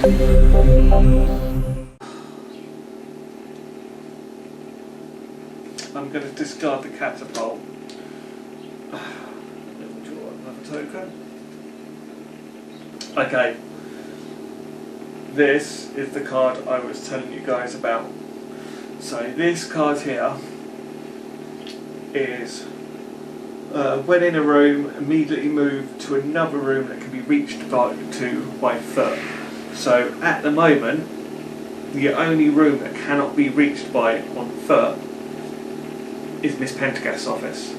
I'm going to discard the catapult. We'll draw another token. Okay. This is the card I was telling you guys about. So this card here is when in a room, immediately move to another room that can be reached by foot. So at the moment, the only room that cannot be reached by on foot is Miss Pendergast's office.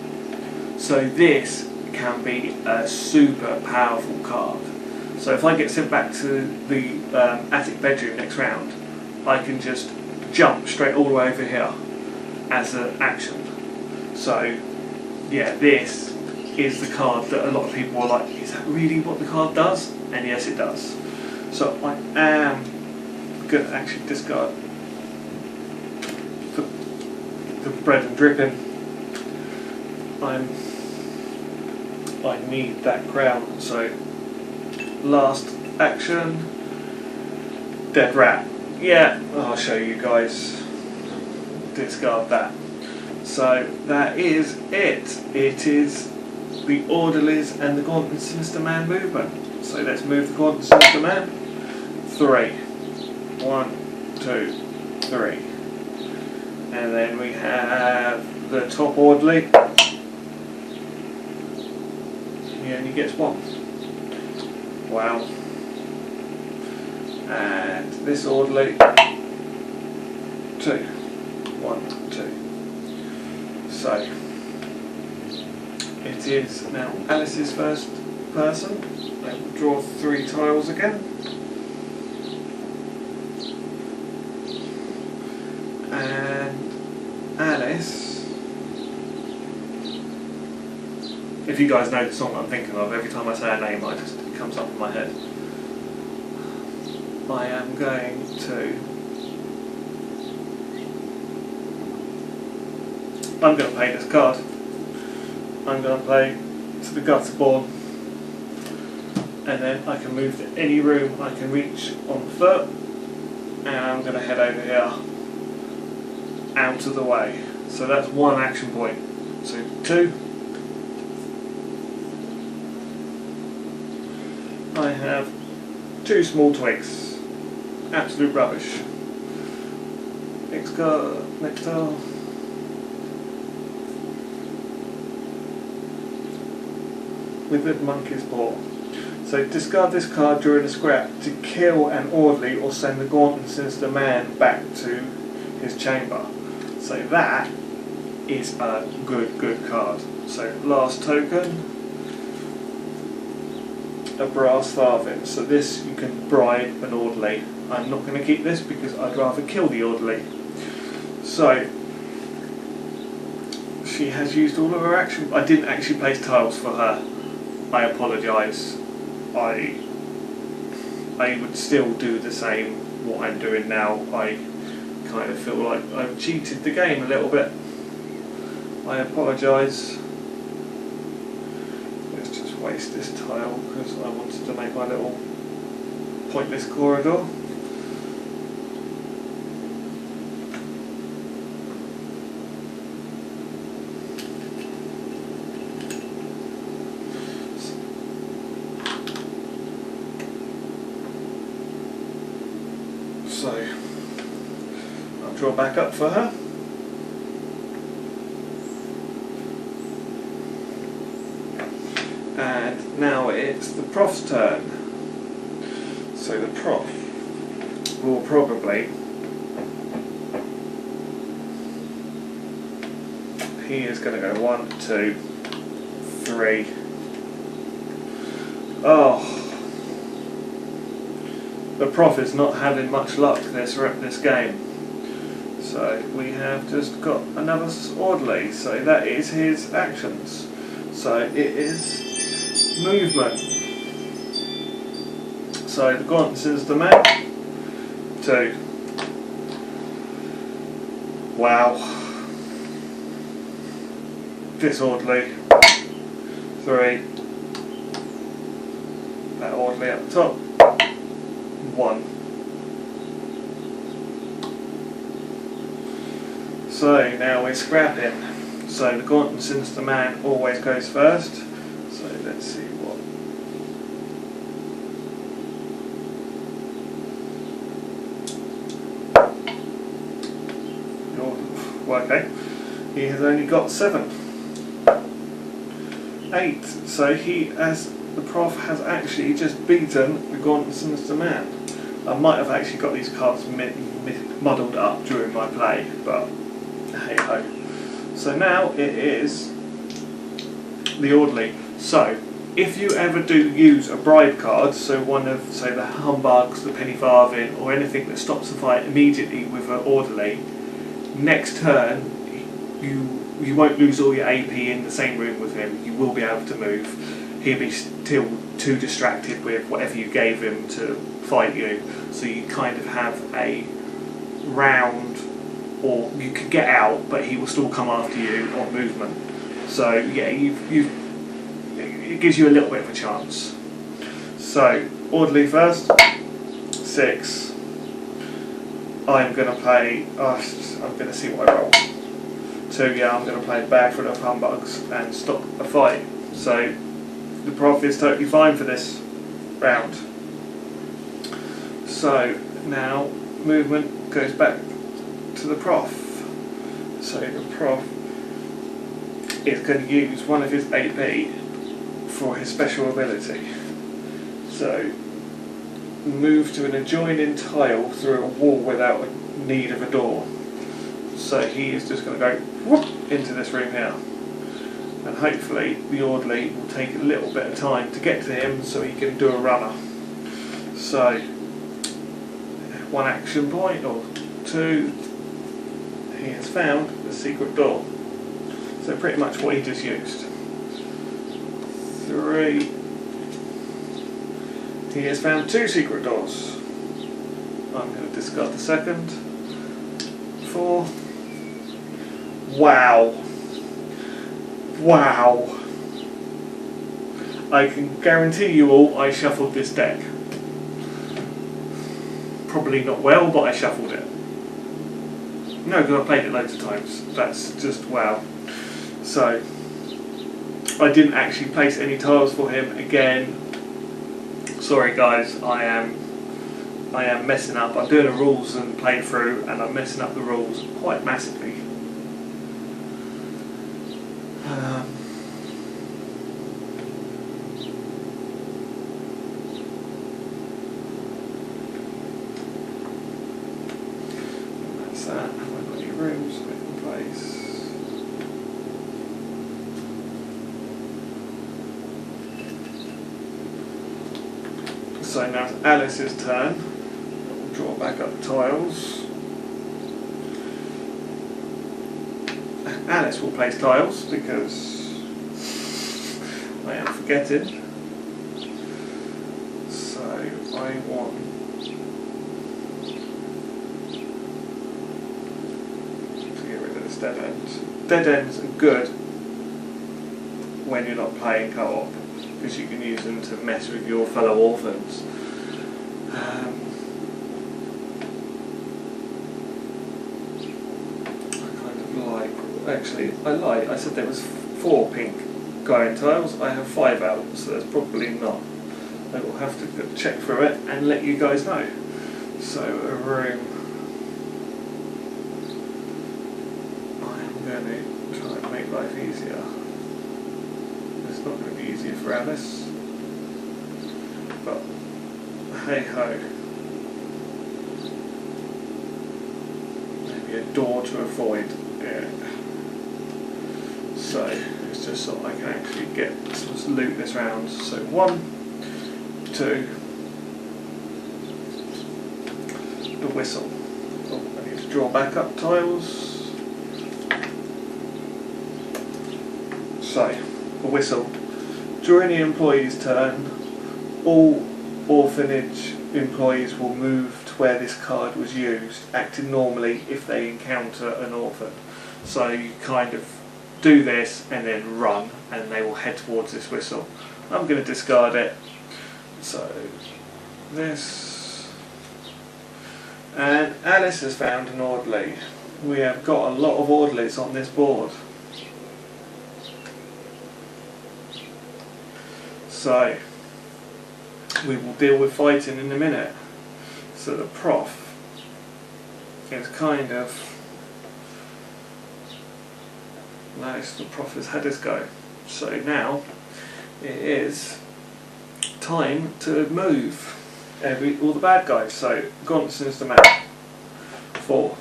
So this can be a super powerful card. So if I get sent back to the attic bedroom next round, I can just jump straight all the way over here as an action. So yeah, this is the card that a lot of people are like, is that really what the card does? And yes, it does. So I am going to actually discard the bread and dripping. I need that crown. So last action, dead rat. Yeah, I'll show you guys. Discard that. So that is it. It is the Orderlies and the Gaunt and Sinister Man movement. So let's move the Gaunt and Sinister Man. 3. 1, 2, 3. And then we have the top Orderly. He only gets 1. Wow. And this Orderly. 2. 1, 2. So it is now Alice's first person. I will draw 3 tiles again. And Alice, if you guys know the song I'm thinking of, every time I say her name it comes up in my head. I am going to play this card. I'm going to play to the Gutterborn, and then I can move to any room I can reach on foot, and I'm going to head over here, out of the way. So that's 1 action point. So 2. I have 2 small twigs. Absolute rubbish. Next tile. Withered Monkey's Paw. So discard this card during a scrap to kill an Orderly or send the Gaunt and Sinister Man back to his chamber. So that is a good card. So last token, a brass farthing. So this you can bribe an Orderly. I'm not going to keep this because I'd rather kill the Orderly. So she has used all of her action. I didn't actually place tiles for her. I apologise. I would still do the same what I'm doing now. I kind of feel like I've cheated the game a little bit. I apologise. Let's just waste this tile because I wanted to make my little pointless corridor. So I'll draw back up for her. And now it's the prof's turn. So the prof will probably, he is going to go 1, 2, 3. Oh. The prof is not having much luck this game. So we have just got another Orderly. So that is his actions. So it is movement. So the Gaunt and Sinister Man. 2. Wow. This Orderly. 3. That Orderly at the top. 1. 1. So now we're scrapping. So the gaunt and sinister man always goes first. So let's see what. Well, okay. He has only got 7. 8. So he, as the prof, has actually just beaten the gaunt and sinister man. I might have actually got these cards muddled up during my play, but hey ho. So now it is the orderly. So if you ever do use a bribe card, so one of, say, the humbugs, the penny farthing, or anything that stops the fight immediately with an orderly, next turn you won't lose all your AP in the same room with him. You will be able to move. He'll be still too distracted with whatever you gave him to fight you, so you kind of have a round, or you can get out but he will still come after you on movement. So yeah, it gives you a little bit of a chance. So orderly first. 6. I'm going to play, I'm going to see what I roll. 2, yeah, I'm going to play bag full of humbugs and stop a fight. So the prof is totally fine for this round. So now movement goes back to the prof. So the prof is going to use one of his AP for his special ability. So move to an adjoining tile through a wall without a need of a door. So he is just going to go whoop into this room now, and hopefully the orderly will take a little bit of time to get to him so he can do a runner. So 1 action point, or 2, he has found the secret door. So pretty much what he just used. 3, he has found 2 secret doors. I'm going to discard the second. 4. Wow. Wow. I can guarantee you all I shuffled this deck. Probably not well, but I shuffled it. No, because I played it loads of times. That's just wow. So I didn't actually place any tiles for him again. Sorry guys, I am messing up. I'm doing a rules and playthrough, and I'm messing up the rules quite massively. That's that. Have I got any rooms in place? So now it's Alice's turn. We'll draw back up the tiles. Alice will place tiles because I am forgetting. So I want to get rid of this dead end. Dead ends are good when you're not playing co-op, because you can use them to mess with your fellow orphans. Actually, I lied. I said there was 4 pink going tiles. I have 5 out, so there's probably not. I will have to check through it and let you guys know. So a room. I am going to try and make life easier. It's not going to be easier for Alice, but hey ho. Maybe a door to avoid. Yeah. So it's just so I can actually get some loot this round. So 1, 2, the whistle. Oh, I need to draw back up tiles. So the whistle. During the employee's turn, all orphanage employees will move to where this card was used, acting normally if they encounter an orphan. So you kind of do this and then run, and they will head towards this whistle. I'm going to discard it. So this, And Alice has found an orderly. We have got a lot of orderlies on this board. So we will deal with fighting in a minute. So the prof is kind of... Nice, the prof has had his go. So now it is time to move all the bad guys. So Gonson is the man. 4.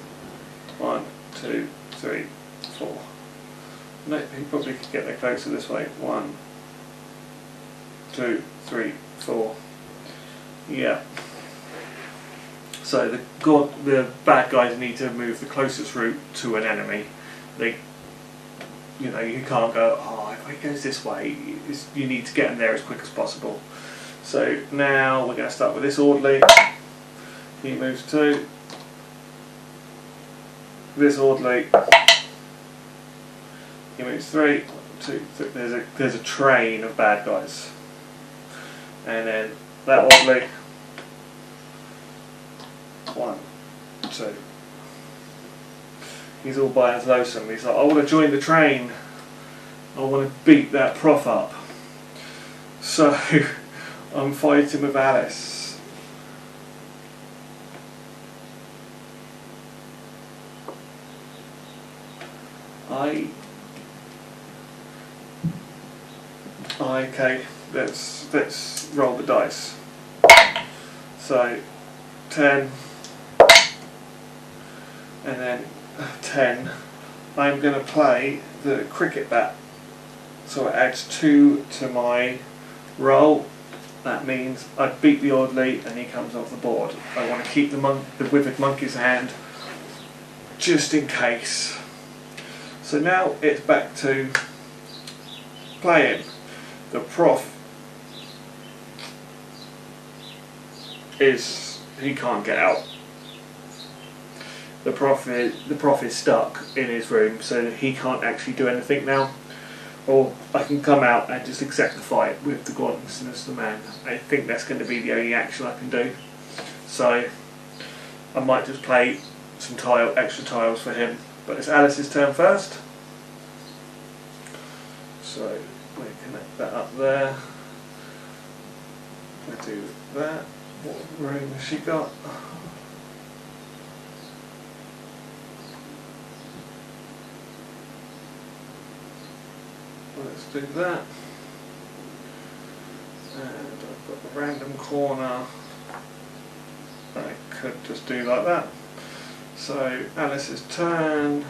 1, 2, 3, 4. No, he probably could get there closer this way. 1, 2, 3, 4. Yeah. So the bad guys need to move the closest route to an enemy. You can't go, oh, if it goes this way, you need to get them there as quick as possible. So now we're going to start with this orderly. He moves 2. This orderly. He moves 3. 2, 3. There's a train of bad guys. And then that orderly. 1, 2. He's all by his lonesome. He's like, I want to join the train. I want to beat that prof up. So I'm fighting with Alice. Okay, let's roll the dice. So 10 and then 10. I'm going to play the cricket bat, so it adds 2 to my roll. That means I beat the orderly and he comes off the board. I want to keep the withered monkey's hand just in case. So now it's back to playing. The prof he can't get out. The prof is stuck in his room, so he can't actually do anything now. Or I can come out and just accept the fight with the Gonson as the man. I think that's going to be the only action I can do. So I might just play some extra tiles for him. But it's Alice's turn first. So we connect that up there. We do that. What room has she got? Let's do that. And I've got the random corner. I could just do like that. So Alice's turn.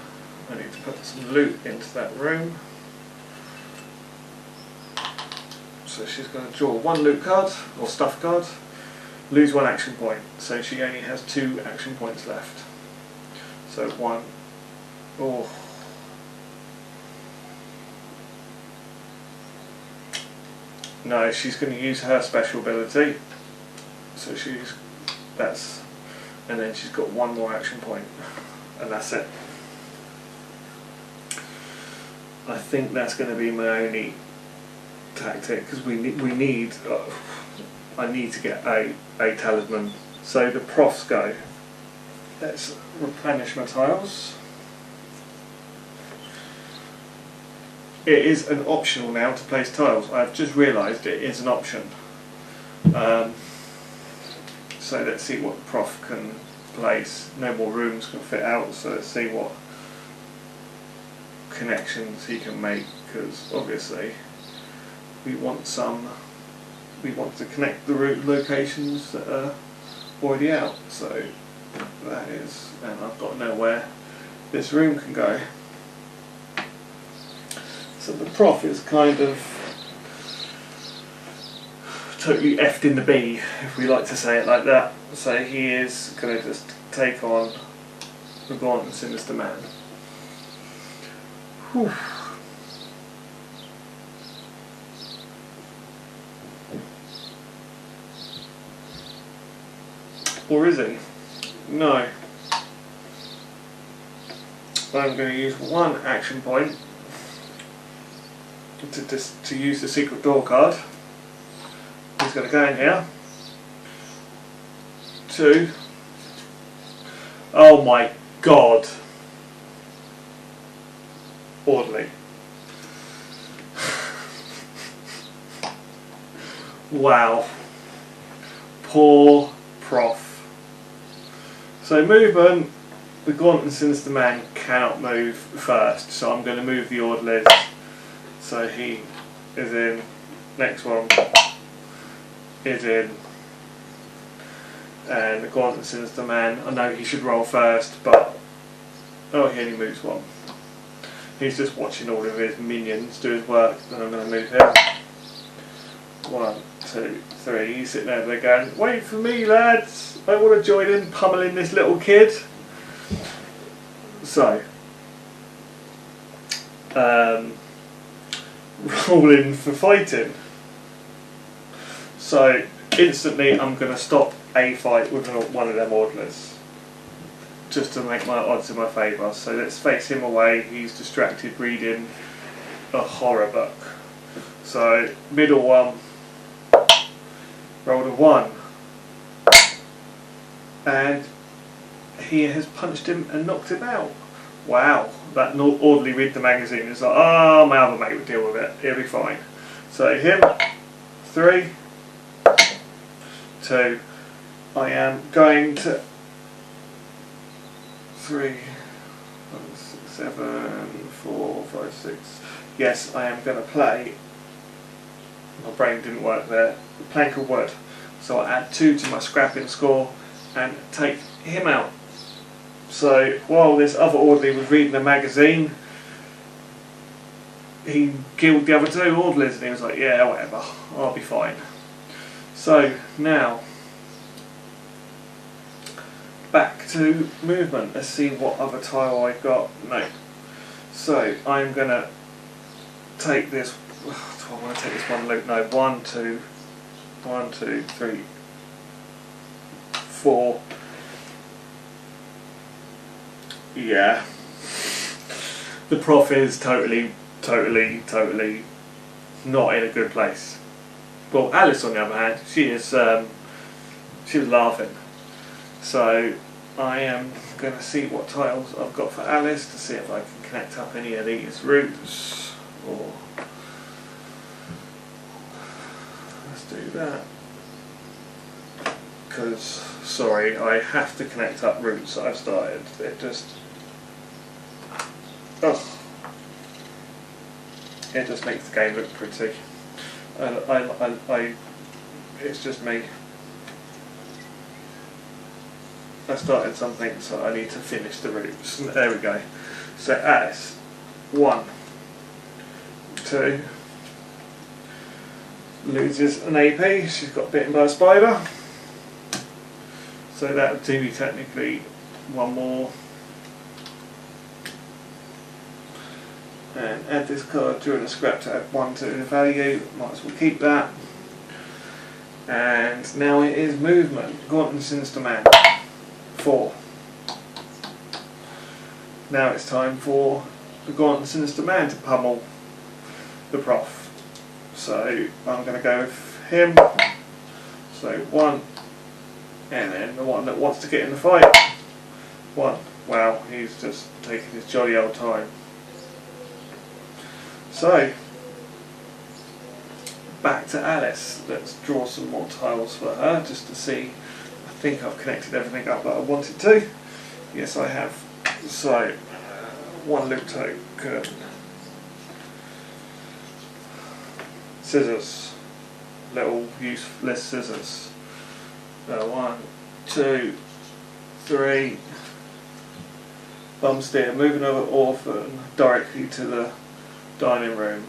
I need to put some loot into that room. So she's going to draw 1 loot card, or stuff card, lose 1 action point. So she only has 2 action points left. So 1. Oh. No, she's going to use her special ability. So and then she's got 1 more action point, and that's it. I think that's going to be my only tactic, because I need to get a talisman. So the profs go. Let's replenish my tiles. It is an optional now to place tiles. I've just realised it is an option. So let's see what the prof can place. No more rooms can fit out, so let's see what connections he can make, because obviously we want to connect the route locations that are already out. So that is, and I've got to know where this room can go. So the prof is kind of totally effed in the bee, if we like to say it like that. So he is going to just take on the gaunt and sinister man. Whew. Or is he? No. I'm going to use 1 action point to use the secret door card. He's going to go in here. 2. Oh my god. Orderly. Wow. Poor prof. So movement, the gaunt and sinister man cannot move first, so I'm going to move the orderlies. So he is in, next one is in, and the gaunt and sinister man, I know he should roll first, but oh, he only moves one. He's just watching all of his minions do his work, and I'm going to move him. 1, 2, 3. He's sitting over there going, wait for me lads, I want to join in pummeling this little kid. So, rolling for fighting. So, instantly I'm going to stop a fight with one of them orderlies, just to make my odds in my favour. So let's face him away, he's distracted reading a horror book. So, middle one, rolled a 1, and he has punched him and knocked him out. Wow, that orderly read the magazine is like, oh, my other mate will deal with it, he'll be fine. So him, 3, 2, I am going to 3, 6, 7, 4, 5, 6. Yes, I am going to play. My brain didn't work there. The plank of wood. So I add 2 to my scrapping score and take him out. So while this other orderly was reading a magazine, he killed the other 2 orderlies, and he was like, yeah, whatever, I'll be fine. So now back to movement. Let's see what other tile I got. No. So I'm gonna take this. Do I want to take this one loop? No. 1, 2, 1, 2, 3, 4. Yeah. The prof is totally not in a good place. Well, Alice on the other hand, she was laughing. So I am going to see what tiles I've got for Alice to see if I can connect up any of these routes. Or let's do that. Because, sorry, I have to connect up routes that I've started. It just... ugh. It just makes the game look pretty. It's just me. I started something, so I need to finish the routes. There we go. So Alice, 1, 2, loses an AP. She's got bitten by a spider. So that would do me technically 1 more. And add this card during a scrap to add 1 to the value. Might as well keep that. And now it is movement. Gaunt and Sinister Man. 4. Now it's time for the Gaunt and Sinister Man to pummel the prof. So I'm going to go with him. So 1, and then the one that wants to get in the fight. 1. Wow, he's just taking his jolly old time. So back to Alice. Let's draw some more tiles for her just to see. I think I've connected everything up that I wanted to. Yes, I have. So 1 loop token. Scissors. Little useless scissors. 1, 2, 3. Bum steer. Move another orphan directly to the dining room.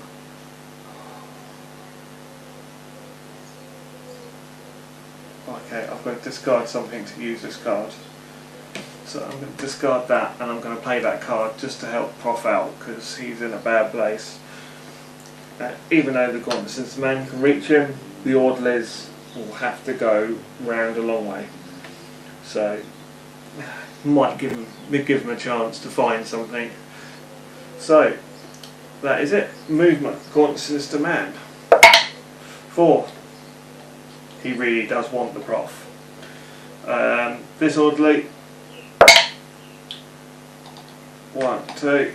Okay, I've got to discard something to use this card. So I'm going to discard that, and I'm going to play that card just to help Prof out because he's in a bad place. Even though the Gaunt and Sinister Man can reach him, the orderlies will have to go round a long way. So might give him a chance to find something. So that is it. Movement. Gaunt and Sinister Man. 4. He really does want the prof. This orderly 1, 2.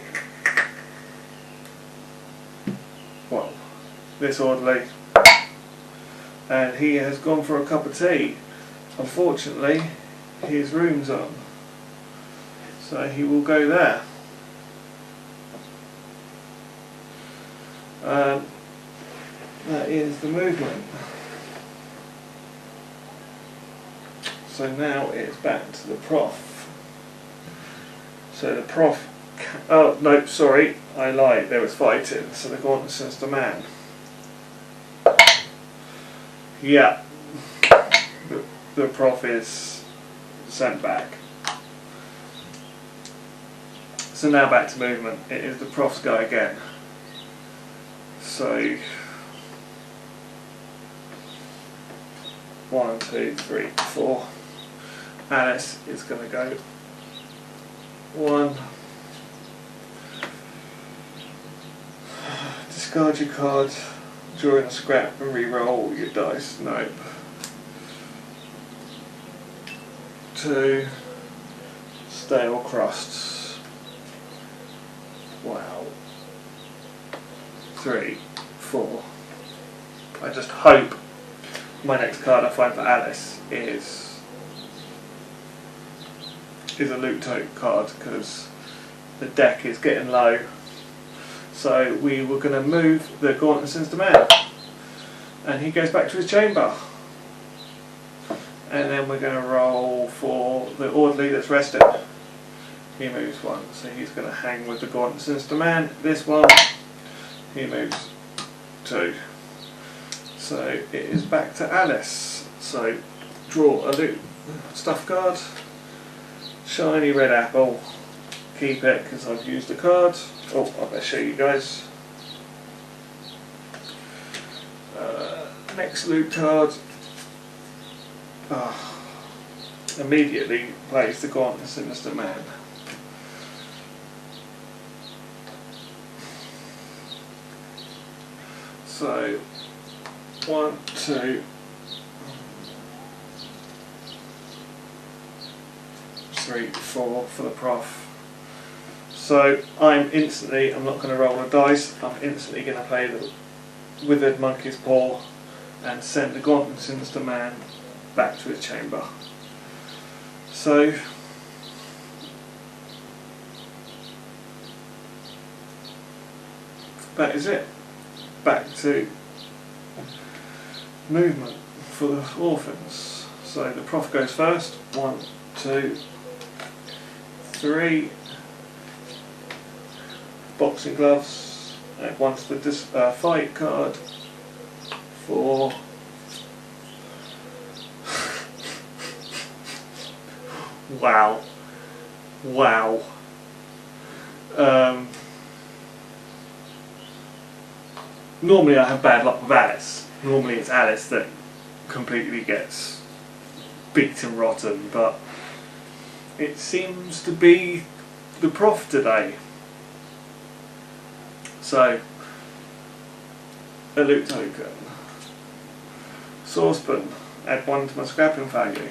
Well, this orderly. And he has gone for a cup of tea. Unfortunately, his room's on. So he will go there. That is the movement. So now it's back to the prof. So the prof, oh no, sorry, I lied, there was fighting, so the gauntlet sends the man. Yeah, the prof is sent back. So now back to movement, it is the prof's go again. So 1, 2, 3, 4. Alice is going to go 1. Discard your card, draw in a scrap and re-roll your dice. Nope. 2. Stale crusts. Wow. 3, 4. I just hope my next card I find for Alice is a loot tote card, because the deck is getting low. So we were going to move the gauntlet sends the man, and he goes back to his chamber. And then we're going to roll for the orderly that's rested. He moves 1, so he's going to hang with the gauntlet sends the man. This one, he moves 2. So it is back to Alice. So draw a loot stuff card. Shiny red apple. Keep it because I've used the card. Oh, I'll better show you guys. Next loot card. Immediately plays the gauntlet sinister man. So 1, 2, 3, 4 for the prof. So I'm not going to roll a dice, I'm instantly going to play the Withered Monkey's Paw and send the gauntlet sinister man back to his chamber. So that is it. Back to movement for the orphans. So the prof goes first. 1, 2, 3. Boxing gloves. Add 1 to the fight card. 4. Wow. Wow. Normally I have bad luck with Alice. Normally it's Alice that completely gets beaten rotten, but it seems to be the prof today. So, a loot token. Saucepan, add 1 to my scrapping value.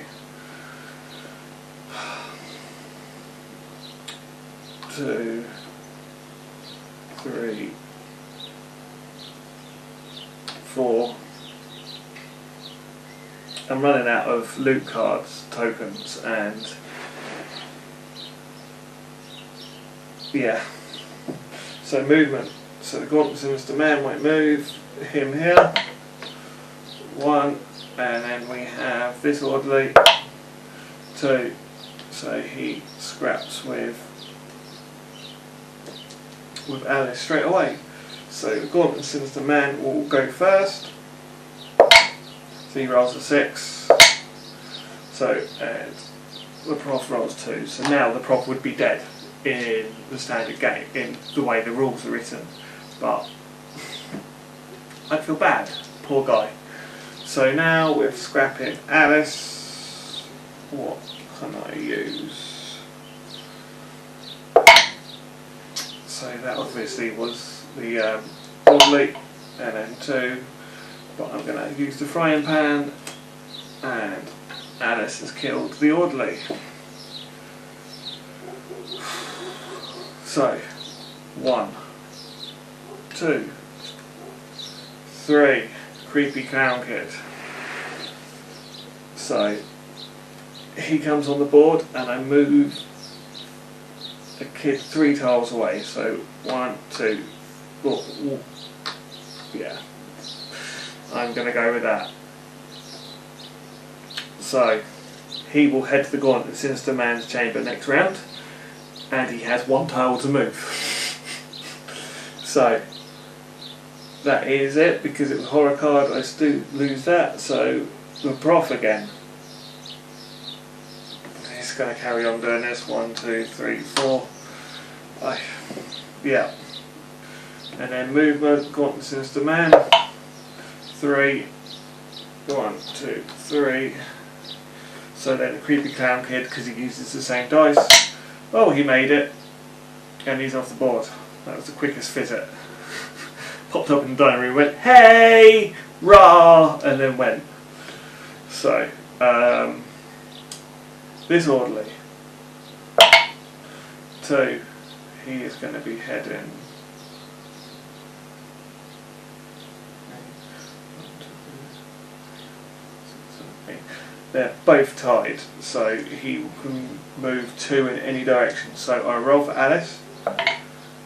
2, 3, 4. I'm running out of loot cards, tokens, and yeah. So movement. So the gauntlet sinister man might move him here. 1, and then we have this orderly. 2. So he scraps with Alice straight away. So the gauntlet sinister man will go first. So he rolls a 6. So and the prof rolls 2. So now the prof would be dead in the standard game, in the way the rules are written. But I'd feel bad, poor guy. So now with scrapping Alice, what can I use? So that obviously was the orderly, and then 2. But I'm going to use the frying pan, and Alice has killed the orderly. So 1, 2, 3, creepy clown kid. So he comes on the board and I move the kid 3 tiles away. So 1, 2, yeah, I'm going to go with that. So he will head to the Gauntlet Sinister Man's chamber next round, and he has 1 tile to move. So that is it, because it was horror card, I still lose that, so the prof again. He's going to carry on doing this, 1, 2, 3, 4. Yeah. And then movement, Gauntlet Sinister Man, 3, 1, 2, 3. So then the creepy clown kid, because he uses the same dice, oh, he made it, and he's off the board. That was the quickest visit. Popped up in the dining room, went, hey, rah, and then went. So, this orderly, 2, he is going to be heading. They're both tied, so he can move 2 in any direction. So I roll for Alice.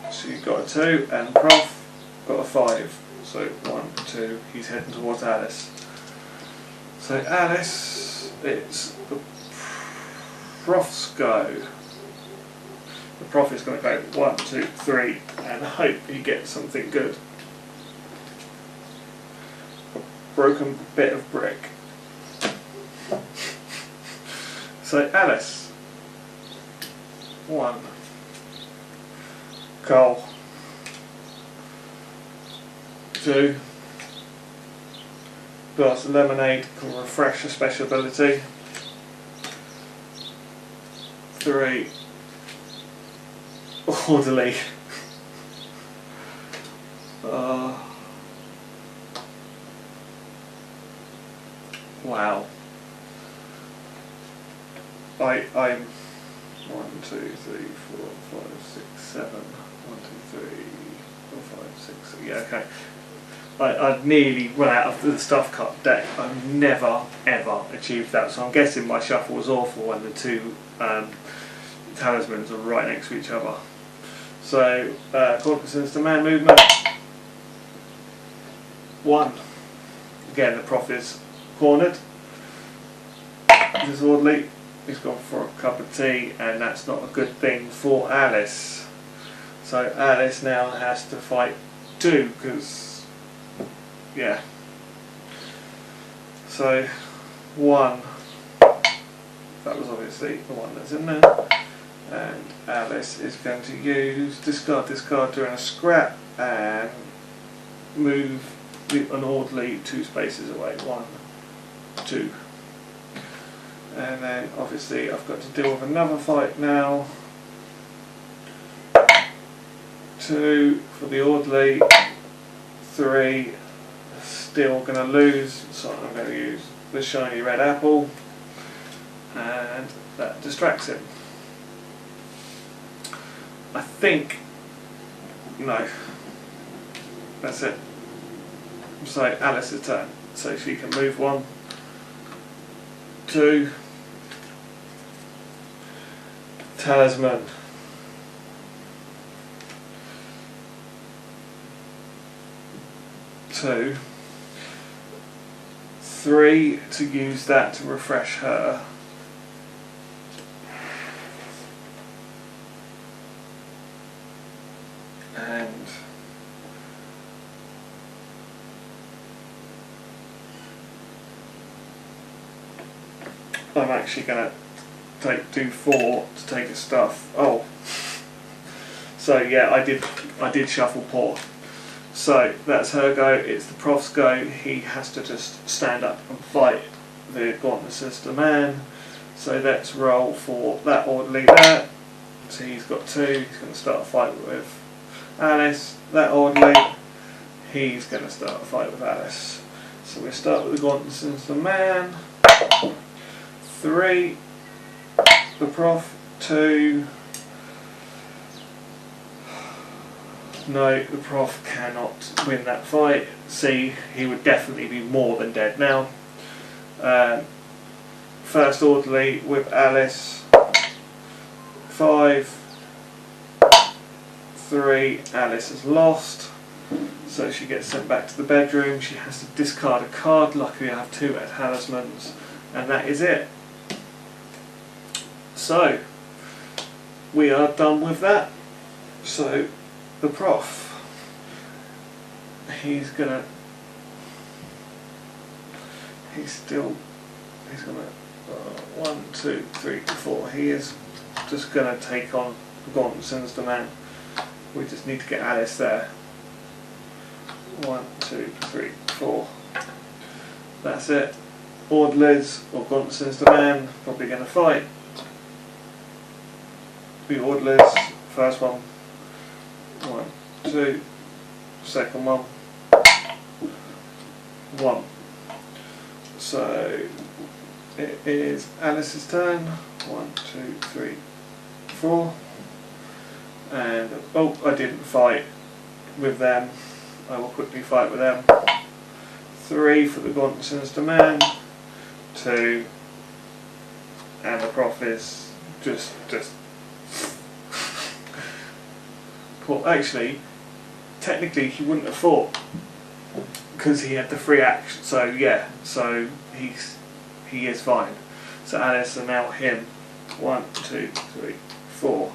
So you've got a 2, and Prof got a 5. So 1, 2, he's heading towards Alice. So Alice, it's the Prof's go. The Prof is going to go 1, 2, 3, and hope he gets something good. A broken bit of brick. So Alice, 1, coal, 2, glass of lemonade can refresh a special ability, 3, orderly, wow. I'm 1, 2, 3, 4, 5, 6, 7. 1, 2, 3, 4, 5, 6. Yeah, okay. I've nearly run out of the stuff cut deck. I've never ever achieved that. So I'm guessing my shuffle was awful when the 2 talismans are right next to each other. So Gauntlet Sinister Man movement. 1. Again, the Prof is cornered. Disorderly. He's gone for a cup of tea, and that's not a good thing for Alice. So Alice now has to fight 2, because, yeah. So 1, that was obviously the one that's in there, and Alice is going to use discard during a scrap and move an orderly 2 spaces away. 1, 2. And then obviously I've got to deal with another fight now. 2 for the orderly, 3, still going to lose, so I'm going to use the shiny red apple, and that distracts him. I think, no, that's it. So Alice's turn, so she can move 1, 2, talisman, 2, 3 to use that to refresh her, and I'm actually going to do 4 to take his stuff. Oh, so yeah, I did shuffle poor. So that's her go. It's the Prof's go. He has to just stand up and fight the Gauntlet Sinister Man. So let's roll for that orderly there. So he's got 2. He's going to start a fight with Alice. That orderly, he's going to start a fight with Alice. So we start with the Gauntlet Sinister Man. 3, the Prof, 2, No, the prof cannot win that fight. See, he would definitely be more than dead now. First orderly with Alice. 5, 3, Alice has lost. So she gets sent back to the bedroom. She has to discard a card. Luckily I have 2 at talismans. And that is it. So, we are done with that. So, the prof, he's gonna 1, 2, 3, 4. He is just gonna take on Gauntlet's demand. We just need to get Alice there. 1, 2, 3, 4. That's it. Orderlies or Gauntlet's demand probably gonna fight. The orderlies, first one. 1, 2, second one. 1. So it is Alice's turn. 1, 2, 3, 4. And oh, I didn't fight with them. I will quickly fight with them. 3 for the Gauntlet's demand. 2, and the prof is just. Well, actually, technically he wouldn't have fought because he had the free action. So yeah, so he is fine. So Alice and now him. 1, 2, 3, 4.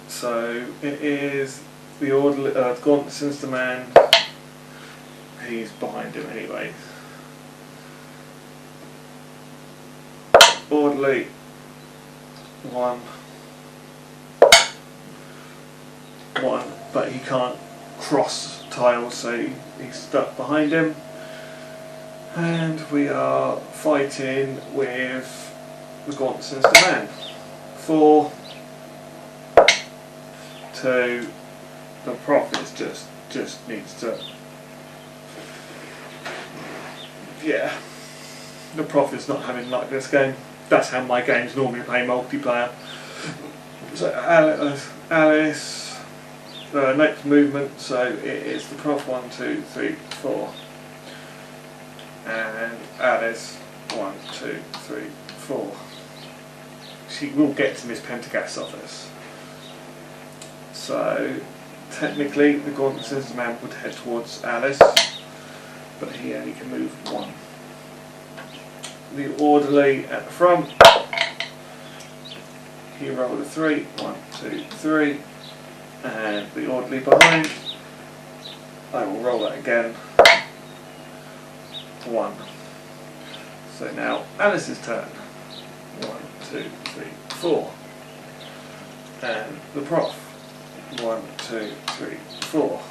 So it is the orderly Gauntlet's demand. He's behind him anyway. Orderly. 1, but he can't cross tiles, so he's stuck behind him. And we are fighting with the Gauntlet's demand. 4, 2. The prof is just needs to. Yeah, the prof is not having luck this game. That's how my games normally play multiplayer. So Alice. Next movement, so it is the prof 1, 2, 3, 4, and Alice 1, 2, 3, 4. She will get to Miss Pendergast's office. So technically the Gauntlet's man would head towards Alice, but he only can move 1. The orderly at the front, he rolled a 3, 1, 2, 3. And the orderly behind, I will roll that again. 1. So now Alice's turn. 1, 2, 3, 4. And the prof. 1, 2, 3, 4.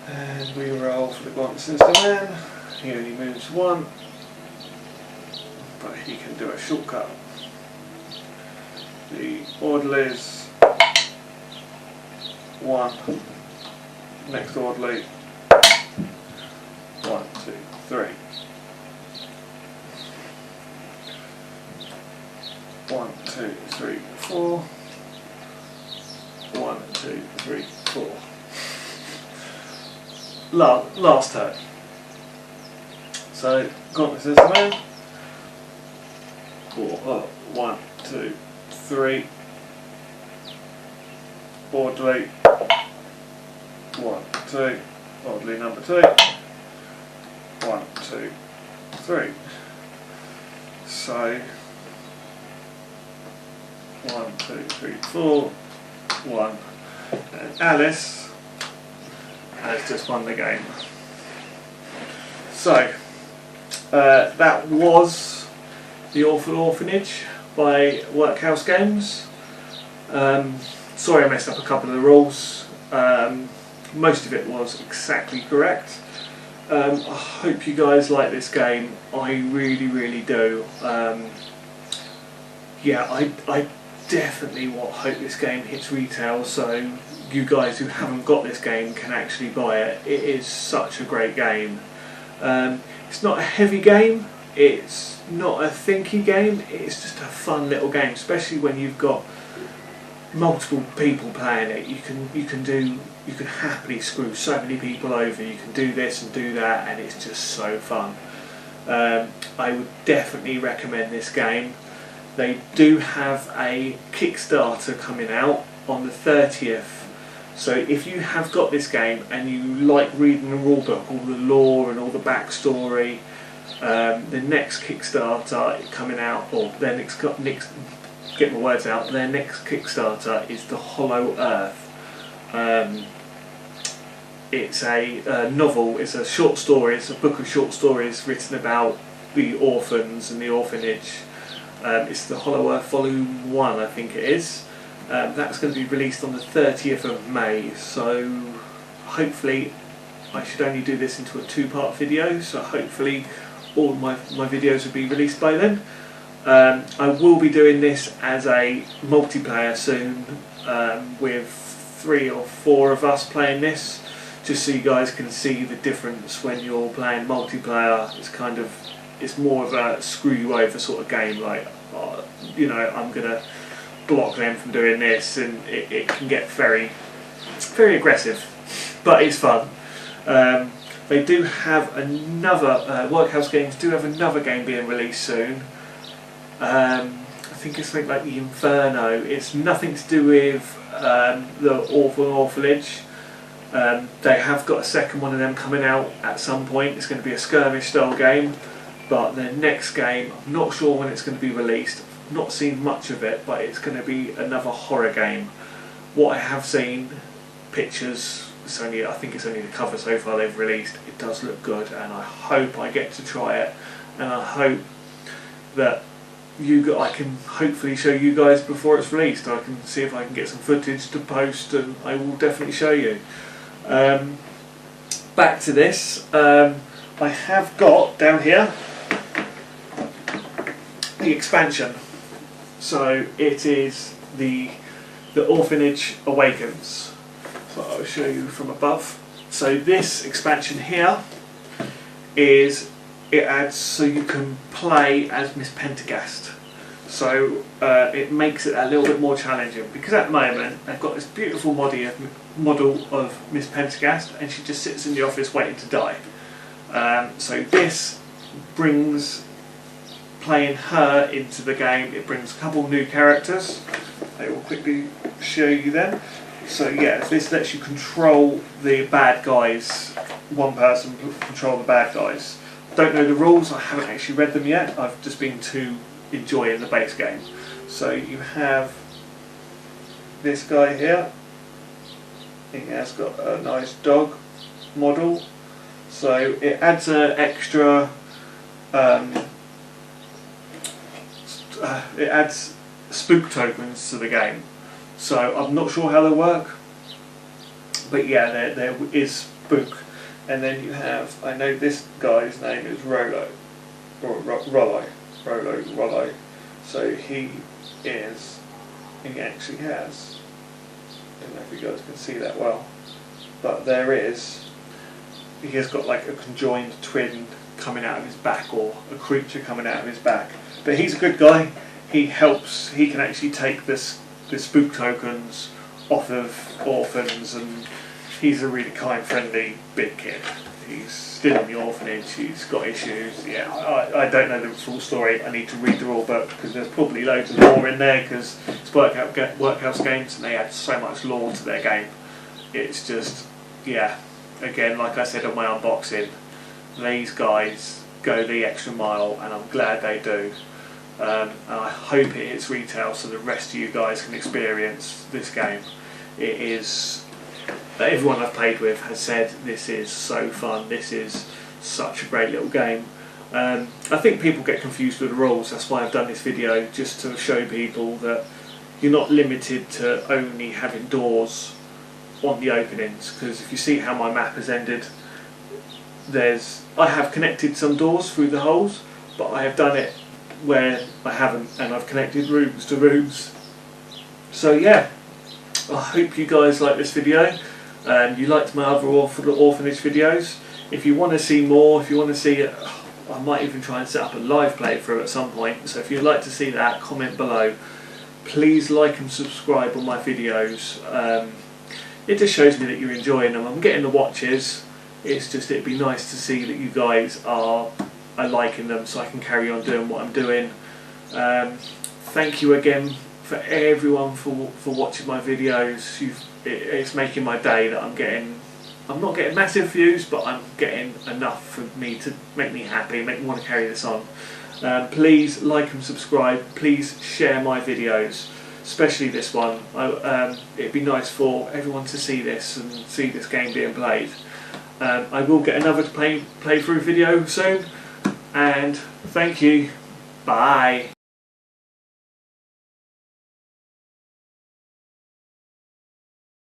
And we roll for the Gauntlet's demand. He only moves 1, but he can do a shortcut. The orderlies. 1. Next orderly. 1, 2, 3. 1, 2, 3, 4. 1, 2, 3, 4. Last turn. So Gauntlet's demand. 1, 2, 3. Orderly. 1, 2. Orderly number 2. 1, 2, 3. So 1, 2, 3, 4. 1. And Alice has just won the game. So that was the Awful Orphanage by Workhouse Games. Sorry I messed up a couple of the rules. Most of it was exactly correct. I hope you guys like this game. I really do. Yeah, I definitely hope this game hits retail, so you guys who haven't got this game can actually buy it. It is such a great game. It's not a heavy game, it's not a thinky game, it's just a fun little game, especially when you've got multiple people playing it. You can happily screw so many people over. You can do this and do that, and it's just so fun. I would definitely recommend this game. They do have a Kickstarter coming out on the 30th. So if you have got this game and you like reading the rulebook, all the lore and all the backstory, the next Kickstarter coming out, or their next get my words out, their next Kickstarter is The Hollow Earth. It's a novel, it's a short story, it's a book of short stories written about the orphans and the orphanage. It's The Hollow Earth Volume 1, I think it is. That's going to be released on the 30th of May, so hopefully I should only do this into a 2-part video, so hopefully all my videos will be released by then. I will be doing this as a multiplayer soon, with 3 or 4 of us playing this, just so you guys can see the difference when you're playing multiplayer. It's more of a screw you over sort of game, like, you know, I'm gonna block them from doing this, and it can get very aggressive, but it's fun. They do have another, Workhouse Games do have another game being released soon. I think it's something like the Inferno. It's nothing to do with the Awful Orphanage. They have got a second one of them coming out at some point. It's going to be a skirmish style game, but their next game, I'm not sure when it's going to be released. I've not seen much of it, but it's going to be another horror game. What I have seen, pictures, I think it's only the cover so far they've released. It does look good, and I hope I get to try it, and I hope that I can hopefully show you guys before it's released. I can see if I can get some footage to post, and I will definitely show you. Back to this, I have got down here the expansion. So it is the Orphanage Awakens. So I'll show you from above. So this expansion here is, it adds so you can play as Miss Pendergast. So it makes it a little bit more challenging, because at the moment they've got this beautiful model of Miss Pendergast, and she just sits in the office waiting to die. So this brings playing her into the game. It brings a couple new characters. I will quickly show you them. So yeah, this lets you control the bad guys. One person control the bad guys. Don't know the rules, I haven't actually read them yet. I've just been too enjoying the base game. So you have this guy here. He has got a nice dog model. So it adds an extra, it adds spook tokens to the game. So I'm not sure how they work, but yeah, there is spook. And then you have, I know this guy's name is Rollo. So he actually has, I don't know if you guys can see that well, but he has got like a conjoined twin coming out of his back, or a creature coming out of his back. But he's a good guy. He can actually take the spook tokens off of orphans, and he's a really kind, friendly, big kid. He's still in the orphanage, he's got issues. Yeah, I don't know the full story. I need to read the rule book, because there's probably loads of lore in there, because it's Workhouse Games and they add so much lore to their game. It's just, yeah, again, like I said on my unboxing, these guys go the extra mile, and I'm glad they do. And I hope it hits retail so the rest of you guys can experience this game. It is, everyone I've played with has said this is so fun, this is such a great little game. I think people get confused with the rules, that's why I've done this video, just to show people that you're not limited to only having doors on the openings, because if you see how my map has ended, I have connected some doors through the holes, but I have done it where I haven't, and I've connected rooms to rooms. So yeah, I hope you guys like this video, and you liked my other Orphanage videos. If you want to see more, if you want to see I might even try and set up a live playthrough at some point, so if you'd like to see that, comment below. Please like and subscribe on my videos. It just shows me that you're enjoying them. I'm getting the watches. It's just, it'd be nice to see that you guys are liking them, so I can carry on doing what I'm doing. Thank you again for everyone for watching my videos. It's making my day that I'm not getting massive views, but I'm getting enough for me to make me happy, make me want to carry this on. Please like and subscribe. Please share my videos, especially this one. It'd be nice for everyone to see this and see this game being played. I will get another playthrough video soon, and thank you. Bye.